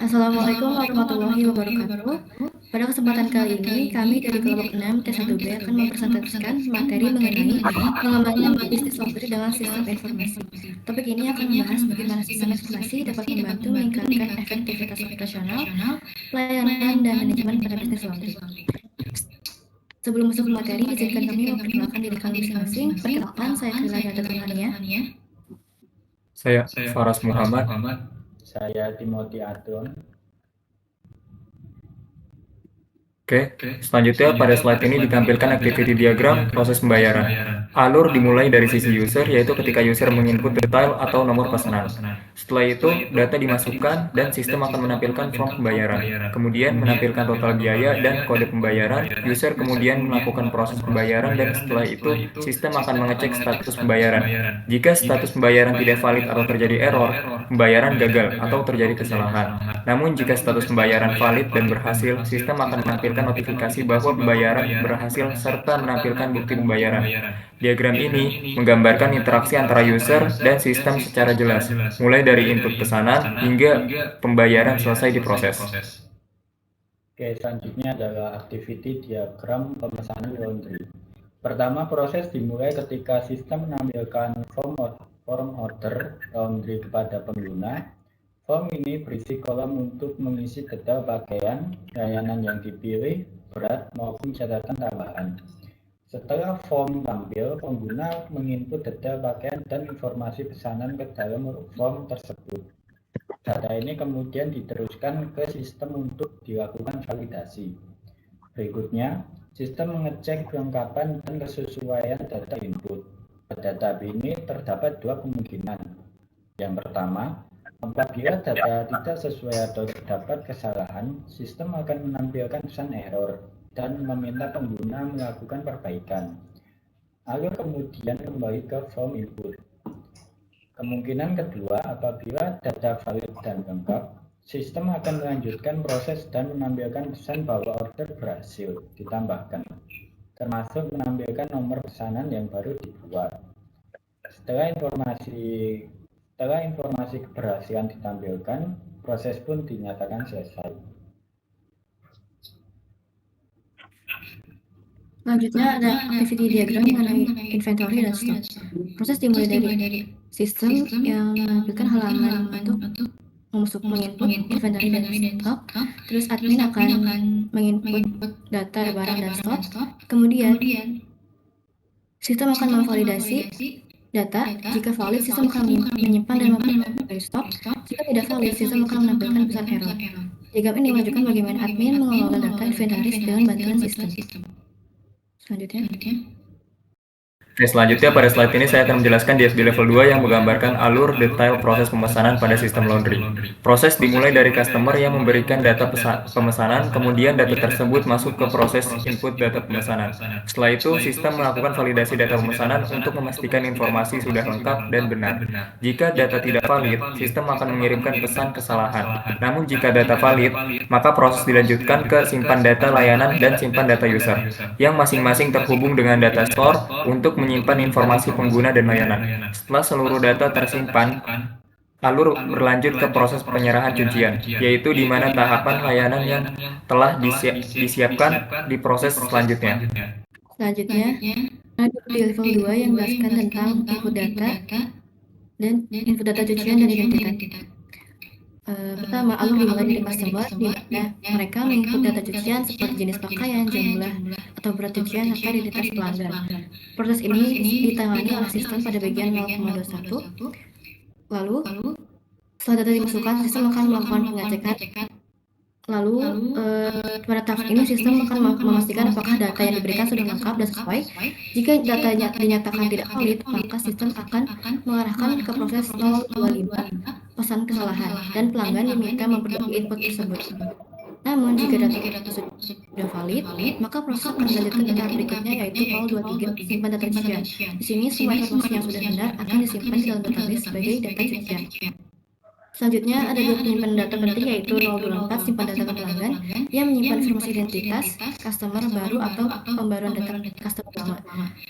Assalamualaikum warahmatullahi wabarakatuh. Pada kesempatan kali ini, kami dari kelompok 6 T1B akan mempresentasikan materi mengenai pengembangan bisnis laundry dengan sistem informasi. Topik ini akan membahas bagaimana sistem informasi dapat membantu meningkatkan efektivitas operasional, pelayanan, dan manajemen pada bisnis laundry. Sebelum masuk ke materi, izinkan kami memperkenalkan diri kami masing-masing. Perkenalkan, saya Kila Yada Turhania. Saya Faras Muhammad. Saya Timothy Adon. Oke, selanjutnya pada slide ini ditampilkan activity diagram proses pembayaran. Alur dimulai dari sisi user, yaitu ketika user menginput detail atau nomor pesanan. Setelah itu, data dimasukkan dan sistem akan menampilkan form pembayaran. Kemudian menampilkan total biaya dan kode pembayaran. User kemudian melakukan proses pembayaran dan setelah itu, sistem akan mengecek status pembayaran. Jika status pembayaran tidak valid atau terjadi error, pembayaran gagal atau terjadi kesalahan. Namun jika status pembayaran valid dan berhasil, sistem akan menampilkan notifikasi bahwa pembayaran berhasil serta menampilkan bukti pembayaran. Diagram ini menggambarkan interaksi antara user dan sistem secara jelas, mulai dari input pesanan hingga pembayaran selesai diproses. Oke, selanjutnya adalah activity diagram pemesanan laundry. Pertama, proses dimulai ketika sistem menampilkan form order laundry kepada pengguna. Form ini berisi kolom untuk mengisi detail pakaian, layanan yang dipilih, berat, maupun catatan tambahan. Setelah form tampil, pengguna menginput detail pakaian dan informasi pesanan ke dalam form tersebut. Data ini kemudian diteruskan ke sistem untuk dilakukan validasi. Berikutnya, sistem mengecek kelengkapan dan kesesuaian data input. Pada tahap ini terdapat dua kemungkinan. Yang pertama, apabila data tidak sesuai atau terdapat kesalahan, sistem akan menampilkan pesan error dan meminta pengguna melakukan perbaikan. Lalu kemudian kembali ke form input. Kemungkinan kedua, apabila data valid dan lengkap, sistem akan melanjutkan proses dan menampilkan pesan bahwa order berhasil ditambahkan, termasuk menampilkan nomor pesanan yang baru dibuat. Setelah informasi keberhasilan ditampilkan, proses pun dinyatakan selesai. Selanjutnya ada activity diagram mengenai inventory dan stok. Proses dimulai dari sistem yang menampilkan halaman untuk menginput inventory dan stok. Terus admin akan menginput data barang dan stok. Kemudian sistem akan memvalidasi data. Jika valid, sistem akan menyimpan dan memperbaiki stok. Jika tidak valid, sistem akan menampilkan pesan error. Diagram ini menunjukkan bagaimana admin mengelola data inventaris dengan bantuan sistem. Selanjutnya. Oke, selanjutnya pada slide ini saya akan menjelaskan DFD level 2 yang menggambarkan alur detail proses pemesanan pada sistem laundry. Proses dimulai dari customer yang memberikan data pemesanan, kemudian data tersebut masuk ke proses input data pemesanan. Setelah itu, sistem melakukan validasi data pemesanan untuk memastikan informasi sudah lengkap dan benar. Jika data tidak valid, sistem akan mengirimkan pesan kesalahan. Namun jika data valid, maka proses dilanjutkan ke simpan data layanan dan simpan data user, yang masing-masing terhubung dengan data store untuk menyimpan informasi pengguna dan layanan. Setelah seluruh data tersimpan, alur berlanjut ke proses penyerahan cucian, yaitu di mana tahapan layanan yang telah disiapkan di proses selanjutnya. Selanjutnya, ada di level 2 yang menjelaskan tentang input data dan input data cucian dan identitas. Pertama, alur dimulai dari customer, di mana mereka menginput data cucian seperti jenis pakaian, jumlah, atau berat cucian, serta identitas pelanggan. Proses ini ditangani oleh sistem pada bagian 0,21. Lalu, setelah data dimasukkan, sistem akan melakukan pengecekan. Lalu, pada tahap ini sistem akan memastikan apakah data yang diberikan sudah lengkap dan sesuai. Jika datanya dinyatakan tidak valid, maka sistem akan mengarahkan ke proses 025 pesan kesalahan dan pelanggan diminta memperbaiki input tersebut. Namun jika data sudah valid, maka proses akan dilanjutkan ke tahap berikutnya yaitu 023 simpan data cucian. Di sini semua informasi yang sudah benar akan disimpan di dalam database sebagai data cucian. Selanjutnya ada dua penyimpanan data penting yaitu 024 simpan data ke pelanggan yang menyimpan informasi identitas customer baru atau pembaruan data customer lama,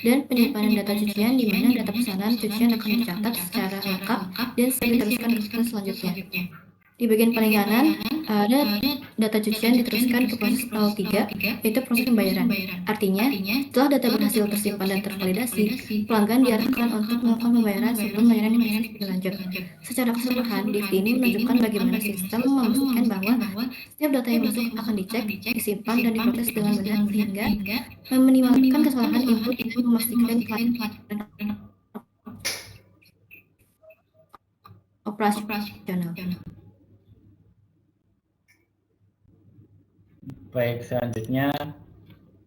dan penyimpanan data cucian di mana data pesanan cucian akan dicatat secara lengkap dan diteruskan ke proses selanjutnya. Di bagian paling kanan ada data cucian diteruskan ke proses L3, yaitu proses pembayaran. Artinya, setelah data berhasil tersimpan dan tervalidasi, pelanggan diarahkan untuk melakukan pembayaran sebelum layanan proses berlanjut. Secara keseluruhan, div ini menunjukkan bagaimana sistem memastikan bahwa setiap data yang masuk akan dicek, disimpan, dan diproses dengan benar sehingga meminimalkan kesalahan input dan memastikan pelayanan operasional. Baik, selanjutnya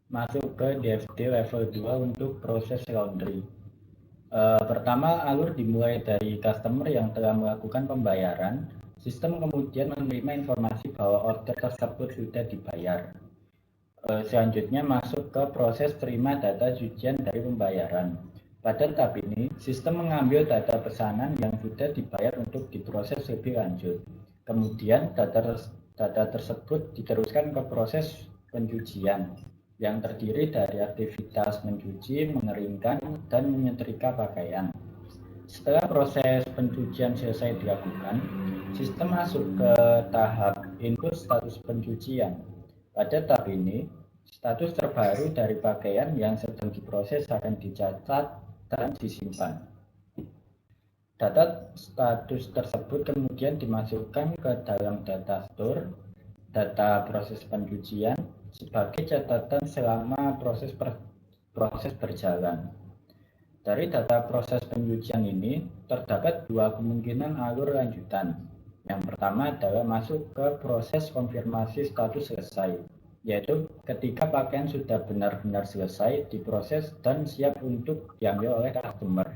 masuk ke DFD level 2 untuk proses laundry. Pertama, alur dimulai dari customer yang telah melakukan pembayaran. Sistem kemudian menerima informasi bahwa order tersebut sudah dibayar. Selanjutnya masuk ke proses terima data cucian dari pembayaran. Pada tahap ini, sistem mengambil data pesanan yang sudah dibayar untuk diproses lebih lanjut. Kemudian data tersebut diteruskan ke proses pencucian yang terdiri dari aktivitas mencuci, mengeringkan, dan menyetrika pakaian. Setelah proses pencucian selesai dilakukan, sistem masuk ke tahap input status pencucian. Pada tahap ini, status terbaru dari pakaian yang sedang diproses akan dicatat dan disimpan. Data status tersebut kemudian dimasukkan ke dalam data store, data proses pencucian, sebagai catatan selama proses berjalan. Dari data proses pencucian ini, terdapat dua kemungkinan alur lanjutan. Yang pertama adalah masuk ke proses konfirmasi status selesai, yaitu ketika pakaian sudah benar-benar selesai diproses dan siap untuk diambil oleh customer.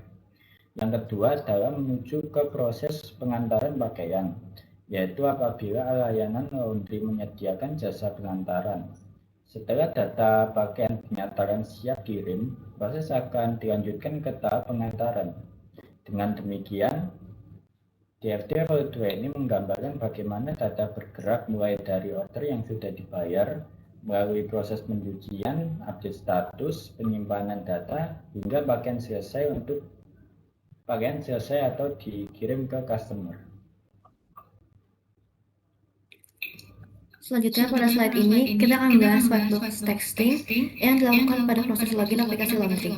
Yang kedua adalah menuju ke proses pengantaran pakaian, yaitu apabila layanan laundry menyediakan jasa pengantaran. Setelah data pakaian pengantaran siap kirim, proses akan dilanjutkan ke tahap pengantaran. Dengan demikian, DFD level 2 ini menggambarkan bagaimana data bergerak mulai dari order yang sudah dibayar, melalui proses pencucian, update status, penyimpanan data, hingga pakaian selesai atau dikirim ke customer. Selanjutnya pada slide ini kita akan membahas whitebox texting yang dilakukan pada proses login aplikasi laundry.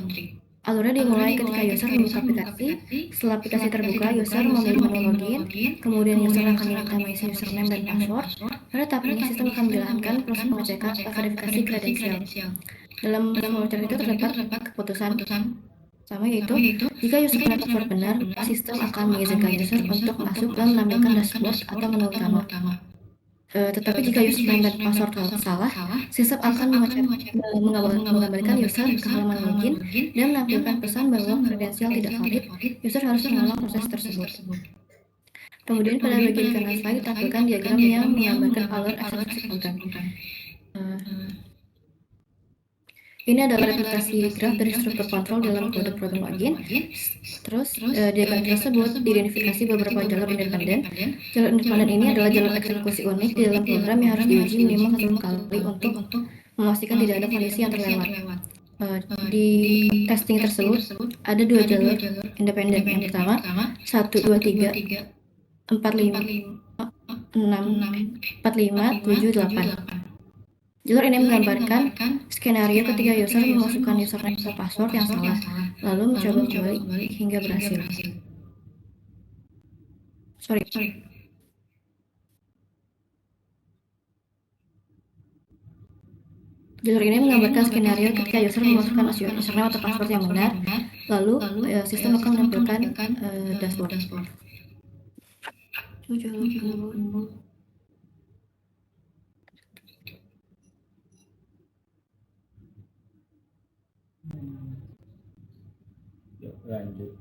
Alurnya dimulai ketika user membuka aplikasi. Setelah aplikasi terbuka, user memilih menu login, kemudian user akan diminta mengisi username dan password. Pada tahap ini sistem akan menjalankan proses pengecekan verifikasi kredensial. Dalam voucher itu terdapat keputusan sama, yaitu jika user punya password benar, sistem akan mengizinkan user untuk masuk dan menampilkan dashboard atau menu utama. Tetapi jika username dan password salah, sistem akan mengembalikan user ke halaman login dan menampilkan pesan bahwa kredensial tidak valid. User harus mengulang proses tersebut. Kemudian pada bagian kanan slide ditampilkan diagram yang menggambarkan alur eksekusi program. Ini adalah representasi graf dari struktur kontrol dalam kode program login. Terus, diagram tersebut diidentifikasi beberapa jalur independen. Jalur independen ini adalah jalur eksekusi unik di dalam program yang harus diuji minimal 1 kali untuk memastikan tidak ada kondisi yang terlewat. Di testing tersebut, ada 2 jalur independen. Yang pertama, 1, 2, 3, 4, 5, 6, 4, 5, 7, 8. Jalur ini menggambarkan skenario ketika user memasukkan username atau password yang salah, lalu mencoba kembali hingga berhasil. Jalur ini menggambarkan skenario ketika user memasukkan username atau password yang benar, lalu sistem akan menampilkan dashboard. Lanjut.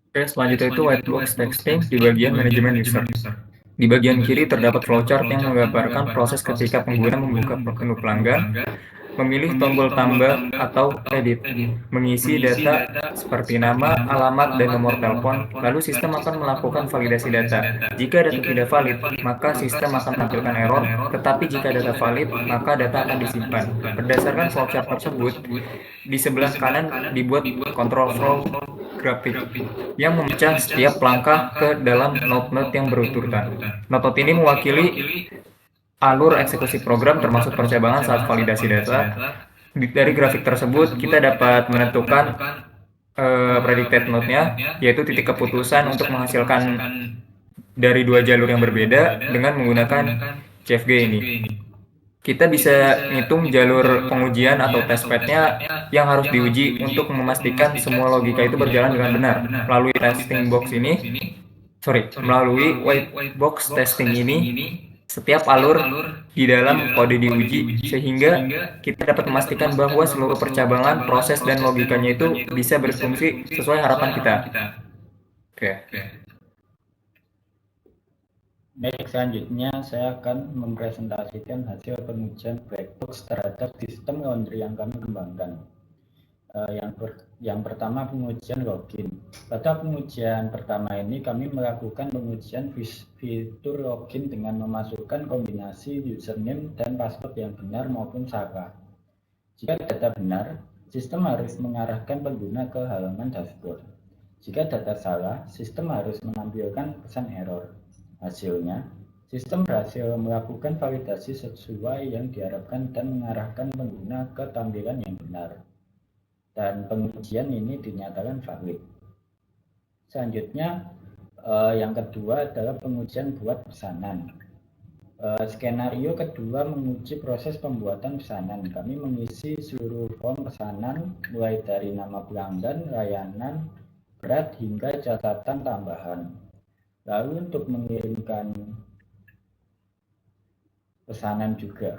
Oke, selanjutnya itu whitebox texting di bagian manajemen user. Di bagian kiri terdapat flowchart yang menggambarkan proses ketika pengguna membuka menu pelanggan, memilih tombol tambah atau edit, mengisi data seperti nama, alamat, dan nomor telepon, lalu sistem akan melakukan validasi data. Jika data tidak valid, maka sistem akan menampilkan error, tetapi jika data valid, maka data akan disimpan. Berdasarkan flowchart tersebut, di sebelah kanan dibuat control flow grafik yang memecah setiap langkah ke dalam node-node yang berurutan. Node-node ini mewakili alur eksekusi program termasuk percabangan saat validasi data. Dari grafik tersebut kita dapat menentukan predicted node-nya, yaitu titik keputusan untuk menghasilkan dari dua jalur yang berbeda dengan menggunakan CFG ini. Kita bisa ngitung jalur pengujian atau testbed-nya yang harus diuji untuk memastikan semua logika itu berjalan dengan benar. Melalui white box testing ini, setiap alur di dalam kode diuji sehingga kita dapat memastikan bahwa seluruh percabangan, proses, dan logikanya itu bisa berfungsi sesuai harapan kita. Oke. Baik, selanjutnya saya akan mempresentasikan hasil pengujian black box terhadap sistem laundry yang kami kembangkan. Yang pertama, pengujian login. Pada pengujian pertama ini kami melakukan pengujian fitur login dengan memasukkan kombinasi username dan password yang benar maupun salah. Jika data benar, sistem harus mengarahkan pengguna ke halaman dashboard. Jika data salah, sistem harus menampilkan pesan error. Hasilnya, sistem berhasil melakukan validasi sesuai yang diharapkan dan mengarahkan pengguna ke tampilan yang benar. Dan pengujian ini dinyatakan valid. Selanjutnya, yang kedua adalah pengujian buat pesanan. Skenario kedua menguji proses pembuatan pesanan. Kami mengisi seluruh form pesanan, mulai dari nama pelanggan, layanan, berat, hingga catatan tambahan. Lalu untuk mengirimkan pesanan juga.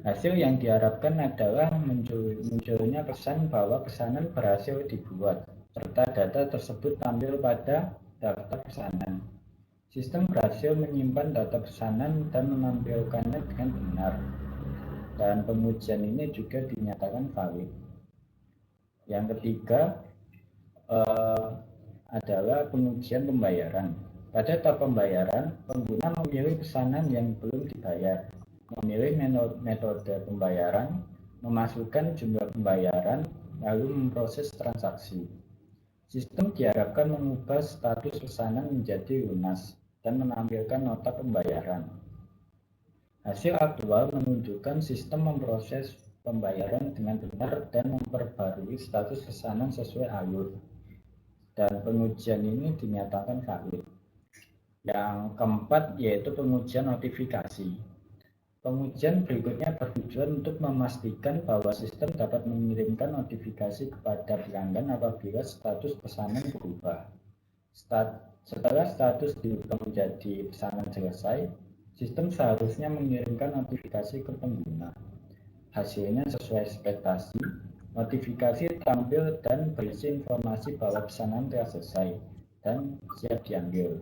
Hasil yang diharapkan adalah munculnya pesan bahwa pesanan berhasil dibuat, serta data tersebut tampil pada daftar pesanan. Sistem berhasil menyimpan data pesanan dan menampilkannya dengan benar. Dan pengujian ini juga dinyatakan valid. Yang ketiga adalah pengujian pembayaran. Pada tahap pembayaran, pengguna memilih pesanan yang belum dibayar, memilih metode pembayaran, memasukkan jumlah pembayaran, lalu memproses transaksi. Sistem diharapkan mengubah status pesanan menjadi lunas dan menampilkan nota pembayaran. Hasil aktual menunjukkan sistem memproses pembayaran dengan benar dan memperbarui status pesanan sesuai alur. Dan pengujian ini dinyatakan valid. Yang keempat yaitu pengujian notifikasi. Pengujian berikutnya bertujuan untuk memastikan bahwa sistem dapat mengirimkan notifikasi kepada pelanggan apabila status pesanan berubah. Setelah status diubah menjadi pesanan selesai, sistem seharusnya mengirimkan notifikasi ke pengguna. Hasilnya sesuai ekspektasi, notifikasi tampil dan berisi informasi bahwa pesanan telah selesai dan siap diambil.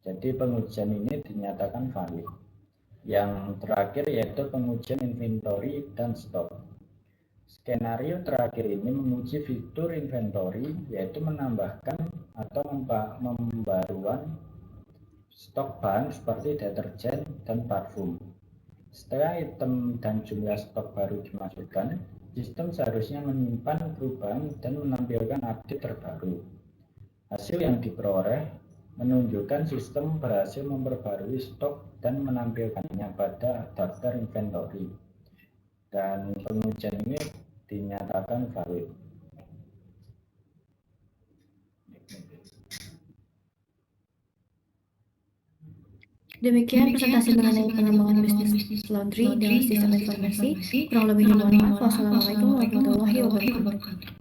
Jadi pengujian ini dinyatakan valid. Yang terakhir yaitu pengujian inventory dan stok. Skenario terakhir ini menguji fitur inventory, yaitu menambahkan atau pembaruan stok bahan seperti deterjen dan parfum. Setelah item dan jumlah stok baru dimasukkan, sistem seharusnya menyimpan perubahan dan menampilkan update terbaru. Hasil yang diperoleh menunjukkan sistem berhasil memperbarui stok dan menampilkannya pada daftar inventory. Dan pengujian ini dinyatakan valid. Demikian presentasi mengenai pengembangan bisnis laundry dan sistem informasi. Kurang lebihnya mohon maaf. Wassalamualaikum warahmatullahi wabarakatuh.